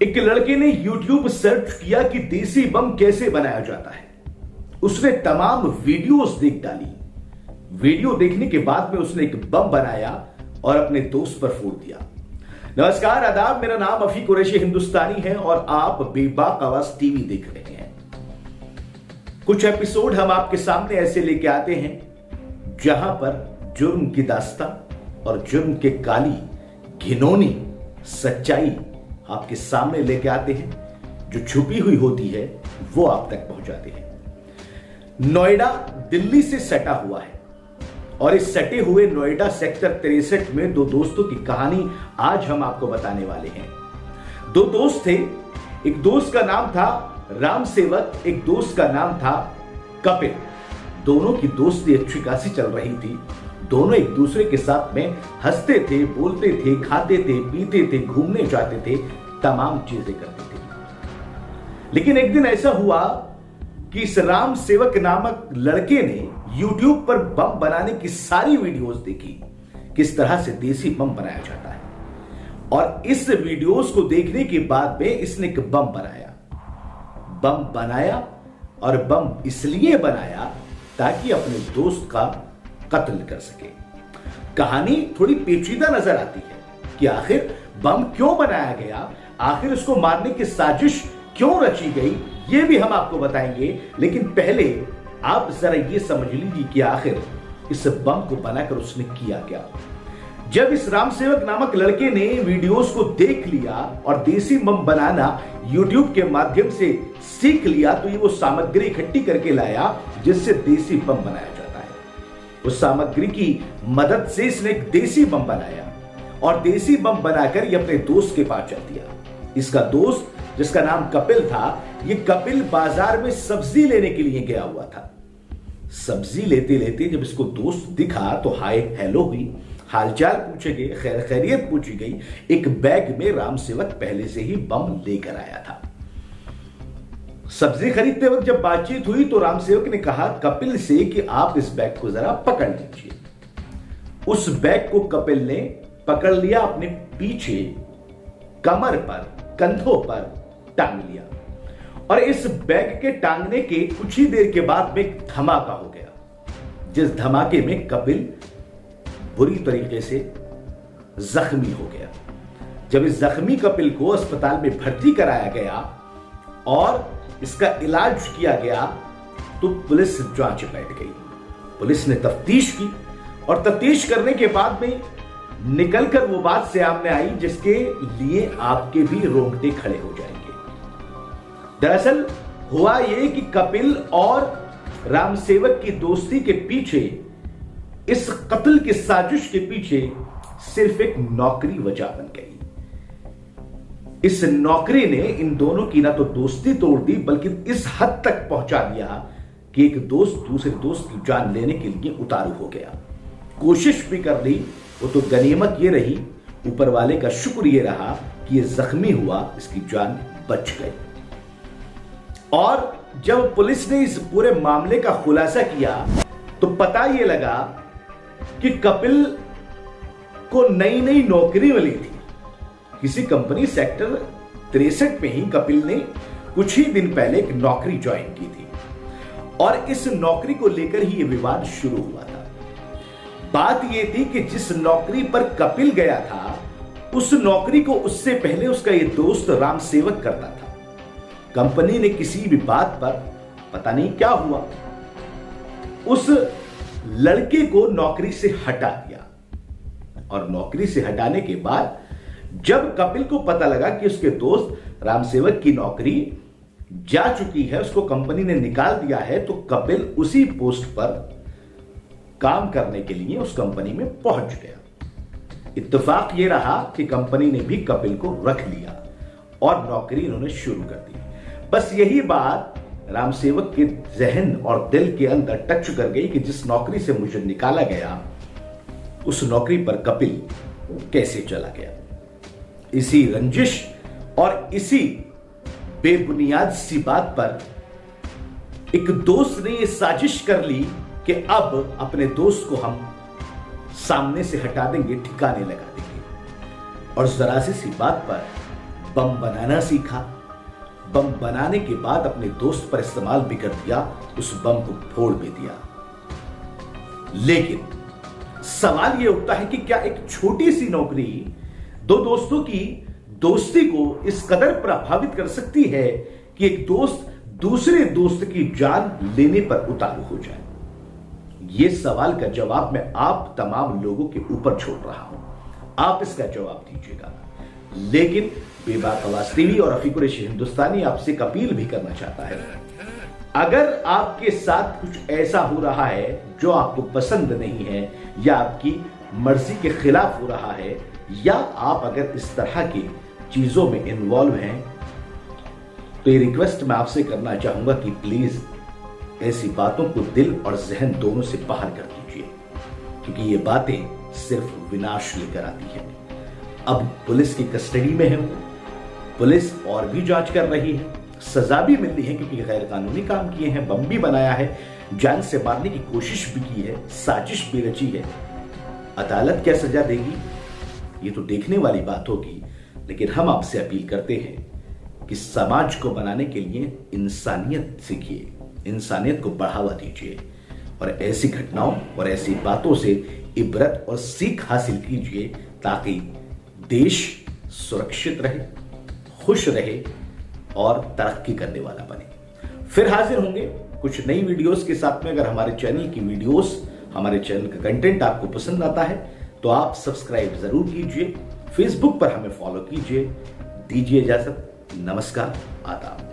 एक लड़के ने YouTube सर्च किया कि देसी बम कैसे बनाया जाता है। उसने तमाम वीडियोस देख डाली। वीडियो देखने के बाद में उसने एक बम बनाया और अपने दोस्त पर फोड़ दिया। नमस्कार, आदाब, मेरा नाम अफी कुरैशी हिंदुस्तानी है और आप बेबाक आवाज टीवी देख रहे हैं। कुछ एपिसोड हम आपके सामने ऐसे लेके आते हैं जहां पर जुर्म की दास्तां और जुर्म के काली घिनौनी सच्चाई आपके सामने लेके आते हैं। जो छुपी हुई होती है वो आप तक पहुंचाते हैं। नोएडा दिल्ली से सटा हुआ है और इस सटे हुए नोएडा सेक्टर 63 में दो दोस्तों की कहानी आज हम आपको बताने वाले हैं। दो दोस्त थे। एक दोस्त का नाम था राम सेवक, एक दोस्त का नाम था कपिल। दोनों की दोस्ती अच्छी खासी चल रही थी। दोनों एक दूसरे के साथ में हंसते थे, बोलते थे, खाते थे, पीते थे, घूमने जाते थे, तमाम चीजें करते थे। लेकिन एक दिन ऐसा हुआ कि इस राम सेवक नामक लड़के ने YouTube पर बम बनाने की सारी वीडियोस देखी, किस तरह से देसी बम बनाया जाता है। और इस वीडियोस को देखने के बाद में इसने एक बम बनाया और बम इसलिए बनाया ताकि अपने दोस्त का कत्ल कर सके। कहानी थोड़ी पेचीदा नजर आती है कि आखिर बम क्यों बनाया गया, आखिर उसको मारने की साजिश क्यों रची गई, यह भी हम आपको बताएंगे। लेकिन पहले आप जरा यह समझ लीजिए कि आखिर इस बम को बनाकर उसने किया क्या। जब इस राम सेवक नामक लड़के ने वीडियोस को देख लिया और देसी बम बनाना YouTube के माध्यम से सीख लिया, तो ये वो सामग्री इकट्ठी करके लाया जिससे देसी बम बनाया जाता है। उस सामग्री की मदद से इसने एक देसी बम बनाया और देसी बम बनाकर ये अपने दोस्त के पास चल दिया। इसका दोस्त, जिसका नाम कपिल था, ये कपिल बाजार में सब्जी लेने के लिए गया हुआ था। सब्जी लेते लेते जब इसको दोस्त दिखा तो हाय हेलो हुई, हालचाल पूछे गए, खैर खैरियत पूछी गई। एक बैग में राम सेवक पहले से ही बम लेकर आया था। सब्जी खरीदते वक्त जब बातचीत हुई तो राम सेवक ने कहा कपिल से कि आप इस बैग को जरा पकड़ लीजिए। उस बैग को कपिल ने पकड़ लिया, अपने पीछे कमर पर, कंधों पर टांग लिया और इस बैग के टांगने के कुछ ही देर के बाद में एक धमाका हो गया, जिस धमाके में कपिल बुरी तरीके से जख्मी हो गया। जब इस जख्मी कपिल को अस्पताल में भर्ती कराया गया और इसका इलाज किया गया तो पुलिस जांच बैठ गई। पुलिस ने तफ्तीश की और तफ्तीश करने के बाद में निकलकर वो बात सामने आई जिसके लिए आपके भी रोंगटे खड़े हो जाएंगे। दरअसल हुआ ये कि कपिल और राम सेवक की दोस्ती के पीछे, इस कत्ल की साजिश के पीछे सिर्फ एक नौकरी वजह बन गई। इस नौकरी ने इन दोनों की ना तो दोस्ती तोड़ दी, बल्कि इस हद तक पहुंचा दिया कि एक दोस्त दूसरे दोस्त की जान लेने के लिए उतारू हो गया। कोशिश भी कर ली, वो तो गनीमत ये रही, ऊपर वाले का शुक्र ये रहा कि ये जख्मी हुआ, इसकी जान बच गई। और जब पुलिस ने इस पूरे मामले का खुलासा किया तो पता ये लगा कि कपिल को नई नई नौकरी मिली थी। किसी कंपनी सेक्टर 63 में ही कपिल ने कुछ ही दिन पहले एक नौकरी ज्वाइन की थी और इस नौकरी को लेकर ही यह विवाद शुरू हुआ था। बात यह थी कि जिस नौकरी पर कपिल गया था, उस नौकरी को उससे पहले उसका यह दोस्त राम सेवक करता था। कंपनी ने किसी भी बात पर पता नहीं क्या हुआ, उस लड़के को नौकरी से हटा दिया और नौकरी से हटाने के बाद जब कपिल को पता लगा कि उसके दोस्त राम सेवक की नौकरी जा चुकी है, उसको कंपनी ने निकाल दिया है, तो कपिल उसी पोस्ट पर काम करने के लिए उस कंपनी में पहुंच गया। इत्तेफाक ये रहा कि कंपनी ने भी कपिल को रख लिया और नौकरी इन्होंने शुरू कर दी। बस यही बात राम सेवक के जहन और दिल के अंदर टच कर गई कि जिस नौकरी से मुझे निकाला गया, उस नौकरी पर कपिल कैसे चला गया। इसी रंजिश और इसी बेबुनियाद सी बात पर एक दोस्त ने यह साजिश कर ली कि अब अपने दोस्त को हम सामने से हटा देंगे, ठिकाने लगा देंगे। और जरा सी बात पर बम बनाना सीखा, बम बनाने के बाद अपने दोस्त पर इस्तेमाल भी कर दिया, उस बम को फोड़ भी दिया। लेकिन सवाल यह उठता है कि क्या एक छोटी सी नौकरी दो दोस्तों की दोस्ती को इस कदर प्रभावित कर सकती है कि एक दोस्त दूसरे दोस्त की जान लेने पर उतारू हो जाए? यह सवाल का जवाब मैं आप तमाम लोगों के ऊपर छोड़ रहा हूं, आप इसका जवाब दीजिएगा। लेकिन बेबाक आवाज टीवी और रफी कुरैशी हिंदुस्तानी आपसे एक अपील भी करना चाहता है। अगर आपके साथ कुछ ऐसा हो रहा है जो आपको पसंद नहीं है या आपकी मर्जी के खिलाफ हो रहा है, या आप अगर इस तरह की चीजों में इन्वॉल्व हैं, तो ये रिक्वेस्ट मैं आपसे करना चाहूंगा कि प्लीज ऐसी बातों को दिल और जहन दोनों से बाहर कर दीजिए, क्योंकि ये बातें सिर्फ विनाश लेकर आती है। अब पुलिस की कस्टडी में है वो, पुलिस और भी जांच कर रही है, सजा भी मिलती है क्योंकि गैर कानूनी काम किए हैं, बम भी बनाया है, जान से मारने की कोशिश भी की है, साजिश भी रची है। अदालत क्या सजा देगी ये तो देखने वाली बात होगी, लेकिन हम आपसे अपील करते हैं कि समाज को बनाने के लिए इंसानियत सीखिए, इंसानियत को बढ़ावा दीजिए और ऐसी घटनाओं और ऐसी बातों से इबरत और सीख हासिल कीजिए ताकि देश सुरक्षित रहे, खुश रहे और तरक्की करने वाला बने। फिर हाजिर होंगे कुछ नई वीडियोस के साथ में। अगर हमारे चैनल की वीडियोस, हमारे चैनल का कंटेंट आपको पसंद आता है तो आप सब्सक्राइब जरूर कीजिए, फेसबुक पर हमें फॉलो कीजिए। दीजिए इजाजत, नमस्कार, आदाब।